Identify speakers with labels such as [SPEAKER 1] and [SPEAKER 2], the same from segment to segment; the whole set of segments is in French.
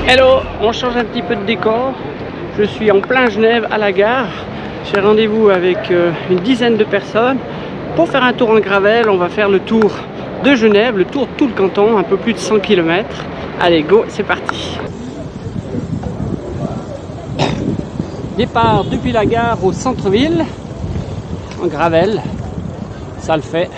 [SPEAKER 1] Hello, on change un petit peu de décor. Je suis en plein Genève à la gare. J'ai rendez-vous avec une dizaine de personnes pour faire un tour en gravel. On va faire le tour de Genève, le tour de tout le canton, un peu plus de 100 km. Allez, go, c'est parti. Départ depuis la gare au centre-ville, en gravel, ça le fait.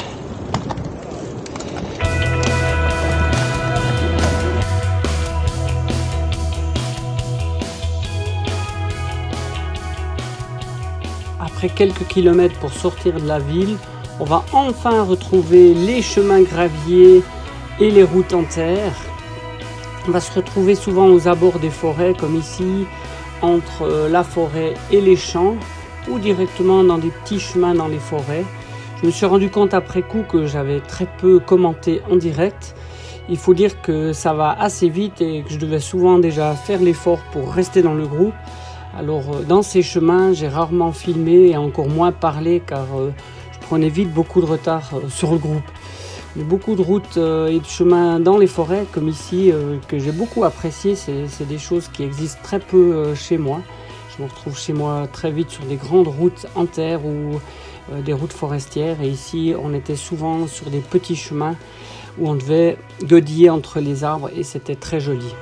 [SPEAKER 1] Après quelques kilomètres pour sortir de la ville, on va enfin retrouver les chemins graviers et les routes en terre. On va se retrouver souvent aux abords des forêts, comme ici, entre la forêt et les champs, ou directement dans des petits chemins dans les forêts. Je me suis rendu compte après coup que j'avais très peu commenté en direct. Il faut dire que ça va assez vite et que je devais souvent déjà faire l'effort pour rester dans le groupe. Alors dans ces chemins, j'ai rarement filmé et encore moins parlé car je prenais vite beaucoup de retard sur le groupe. Il y a beaucoup de routes et de chemins dans les forêts comme ici que j'ai beaucoup apprécié. C'est des choses qui existent très peu chez moi. Je me retrouve chez moi très vite sur des grandes routes en terre ou des routes forestières. Et ici, on était souvent sur des petits chemins où on devait godiller entre les arbres et c'était très joli.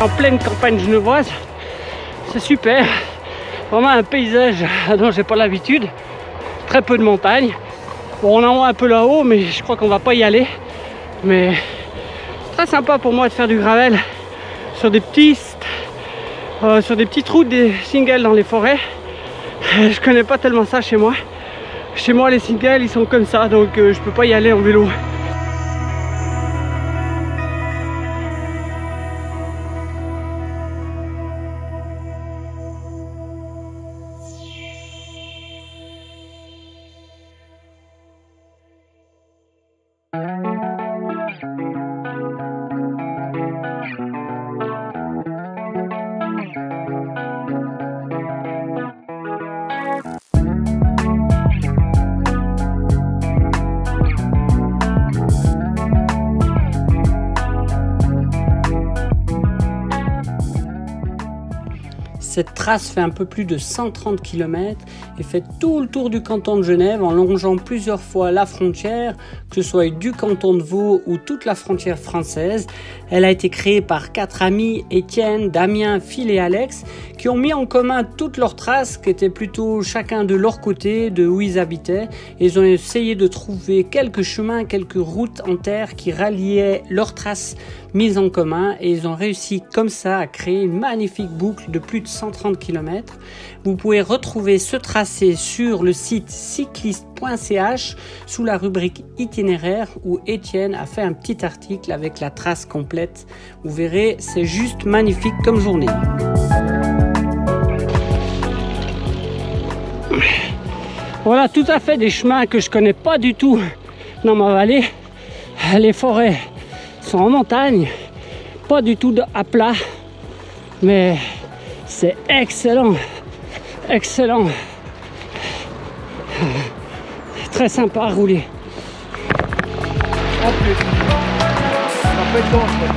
[SPEAKER 1] En pleine campagne genevoise, c'est super, vraiment un paysage dont j'ai pas l'habitude, très peu de montagnes. Bon, on en voit un peu là-haut, mais je crois qu'on va pas y aller. Mais très sympa pour moi de faire du gravel sur des pistes, sur des petites routes, des singles dans les forêts. Je connais pas tellement ça chez moi. Chez moi, les singles ils sont comme ça, donc je peux pas y aller en vélo. Cette trace fait un peu plus de 130 km et fait tout le tour du canton de Genève en longeant plusieurs fois la frontière, que ce soit du canton de Vaud ou toute la frontière française. Elle a été créée par 4 amis, Étienne, Damien, Phil et Alex, qui ont mis en commun toutes leurs traces, qui étaient plutôt chacun de leur côté, de où ils habitaient. Et ils ont essayé de trouver quelques chemins, quelques routes en terre qui ralliaient leurs traces mises en commun. Et ils ont réussi comme ça à créer une magnifique boucle de plus de 130 km. Vous pouvez retrouver ce tracé sur le site cycliste.ch sous la rubrique itinéraire où Étienne a fait un petit article avec la trace complète. Vous verrez, c'est juste magnifique comme journée. Voilà tout à fait des chemins que je connais pas du tout dans ma vallée. Les forêts sont en montagne, pas du tout à plat, mais c'est excellent, excellent, très sympa à rouler. En plus, ça peut être dangereux.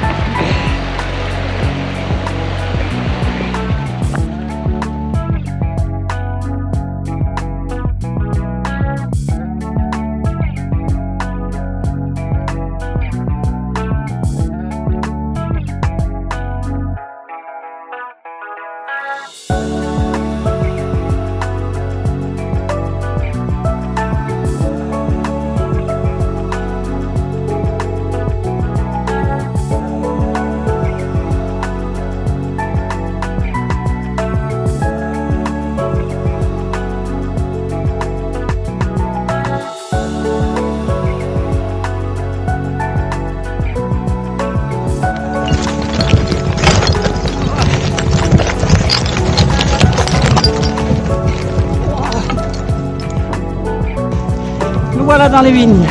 [SPEAKER 1] dans les vignes.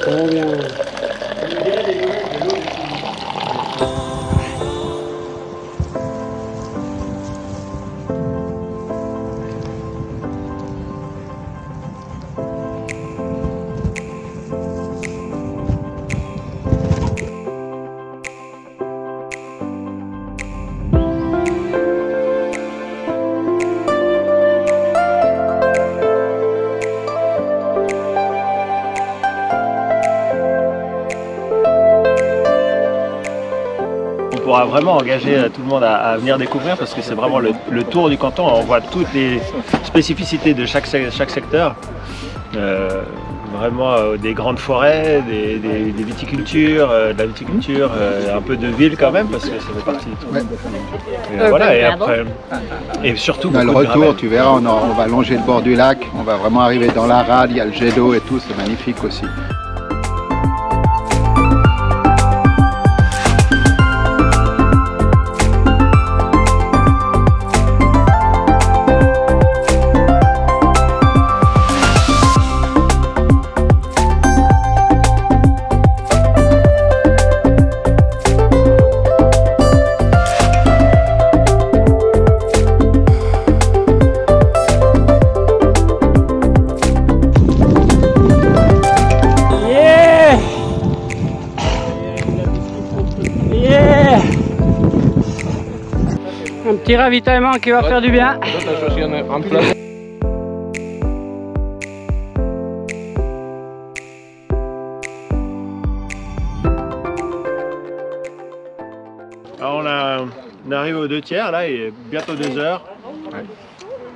[SPEAKER 1] Trop bien.
[SPEAKER 2] On pourra vraiment engager tout le monde à venir découvrir parce que c'est vraiment le tour du canton. On voit toutes les spécificités de chaque secteur. Vraiment des grandes forêts, des viticultures, de la viticulture, un peu de ville quand même parce que ça fait partie de tout. Ouais. Voilà, et après, et surtout
[SPEAKER 3] le retour, tu verras, on va longer le bord du lac, on va vraiment arriver dans la rade, il y a le jet d'eau et tout, c'est magnifique aussi.
[SPEAKER 1] Un petit ravitaillement qui va faire du bien.
[SPEAKER 2] Alors on arrive aux 2/3 là, et bientôt 2 heures. Ouais.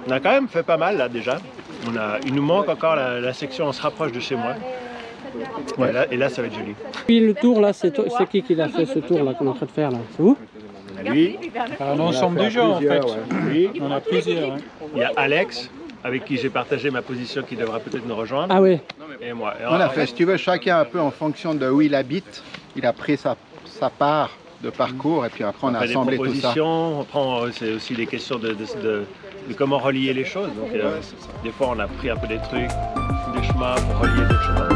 [SPEAKER 2] On a quand même fait pas mal là déjà. Il nous manque encore la section, on se rapproche de chez moi. Ouais, et là ça va être joli.
[SPEAKER 1] Puis le tour là, c'est qui l'a fait ce tour là qu'on est en train de faire là? C'est vous?
[SPEAKER 2] Lui.
[SPEAKER 4] Un ensemble de gens en fait.
[SPEAKER 2] Lui.
[SPEAKER 4] On a plusieurs. Ouais.
[SPEAKER 2] Il y a Alex, avec qui j'ai partagé ma position, qui devra peut-être nous rejoindre.
[SPEAKER 1] Ah oui.
[SPEAKER 2] Et moi.
[SPEAKER 3] On a fait, si tu veux, chacun un peu en fonction de où il habite. Il a pris sa part de parcours et puis après on a assemblé tout ça.
[SPEAKER 2] On prend c'est aussi des questions de comment relier les choses. Donc des fois on a pris un peu des trucs, des chemins pour relier d'autres chemins.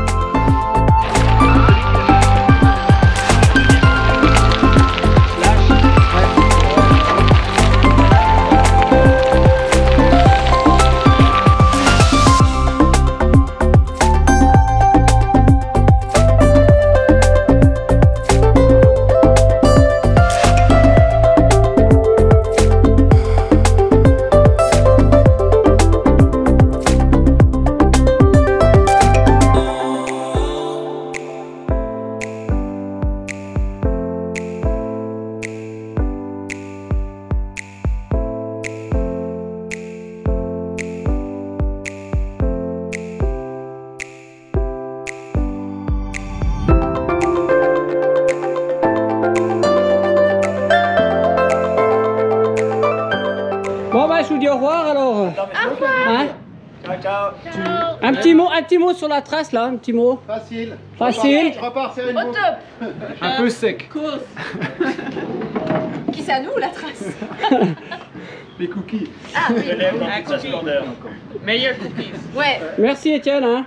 [SPEAKER 1] Bon bah je vous dis au revoir alors. Hein?
[SPEAKER 2] Ciao, ciao.
[SPEAKER 1] Un petit mot sur la trace là, un petit mot.
[SPEAKER 3] Facile.
[SPEAKER 1] Facile.
[SPEAKER 3] Je repars faire une
[SPEAKER 5] Au
[SPEAKER 3] boucle.
[SPEAKER 5] top.
[SPEAKER 4] Un peu sec.
[SPEAKER 5] Course. Qui c'est à nous la trace?
[SPEAKER 3] Les cookies.
[SPEAKER 5] Ah oui.
[SPEAKER 2] Je lève dans toute sa splendeur.
[SPEAKER 5] Meilleur cookies. Ouais.
[SPEAKER 1] Merci Étienne. Hein.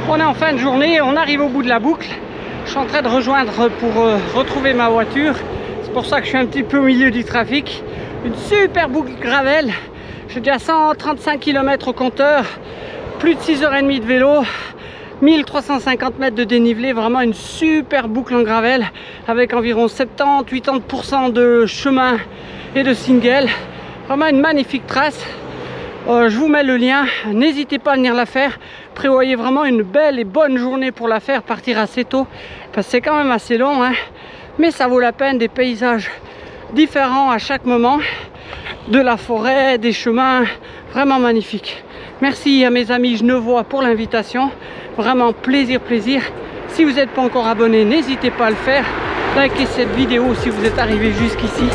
[SPEAKER 1] On est en fin de journée, on arrive au bout de la boucle. Je suis en train de rejoindre pour retrouver ma voiture. C'est pour ça que je suis un petit peu au milieu du trafic. Une super boucle gravel. J'ai déjà 135 km au compteur. Plus de 6h30 de vélo. 1350 mètres de dénivelé. Vraiment une super boucle en gravel. Avec environ 70-80% de chemin et de single. Vraiment une magnifique trace. Je vous mets le lien. N'hésitez pas à venir la faire. Prévoyez vraiment une belle et bonne journée pour la faire. Partir assez tôt. Parce que c'est quand même assez long. Hein. Mais ça vaut la peine, des paysages différents à chaque moment, de la forêt, des chemins, vraiment magnifiques. Merci à mes amis genevois pour l'invitation, vraiment plaisir. Si vous n'êtes pas encore abonné, n'hésitez pas à le faire. Likez cette vidéo si vous êtes arrivé jusqu'ici.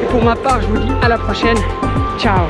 [SPEAKER 1] Et pour ma part, je vous dis à la prochaine. Ciao.